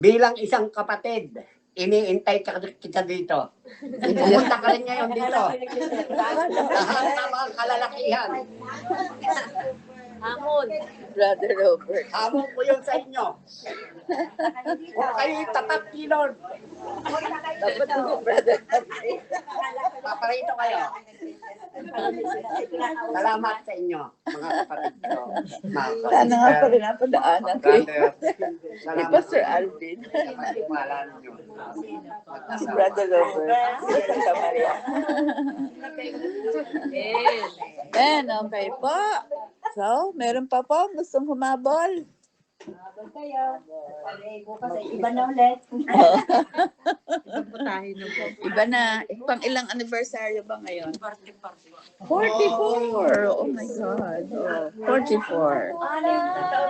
Bilang isang kapatid, iniintay kita dito. Pumunta ka rin ngayon dito. Tama ang kalalakihan. Hamon. Brother Robert. Hamon ko yun sa inyo. Kung kayo tapat ni Lord, Dapat mo, brother. paparito kayo. Salamat sa inyo, mga kapatid ko. Sana nga pa rin napadaanan ko. Salamat Pastor Alvin. sa matiwala ninyo. Si Brother Robert. Sa Santa Maria. Ben, okay po. So, meron pa po gustong humabol. Iba na ulit. Iba na. Pang ilang anniversary ba ngayon? 44. Oh my God. Oh, 44.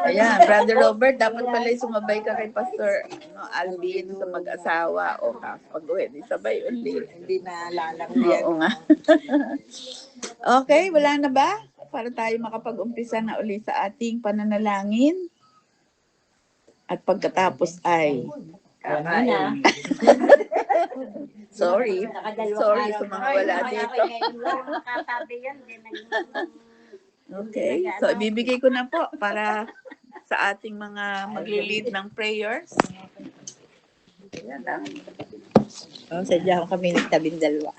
Ayan, Brother Robert, dapat pala sumabay ka kay Pastor Alvin sa mag-asawa. O pag-uwi, di sabay ulit. Hindi na lalang Oo nga. Okay, wala na ba? Para tayo makapag-umpisa na uli sa ating pananalangin. At pagkatapos ay kakain. Sorry. Sorry sa mga wala dito. Okay. So, ibibigay ko na po para sa ating mga magli-lead ng prayers. Ayan na. Sadya kami nagtabing dalawa.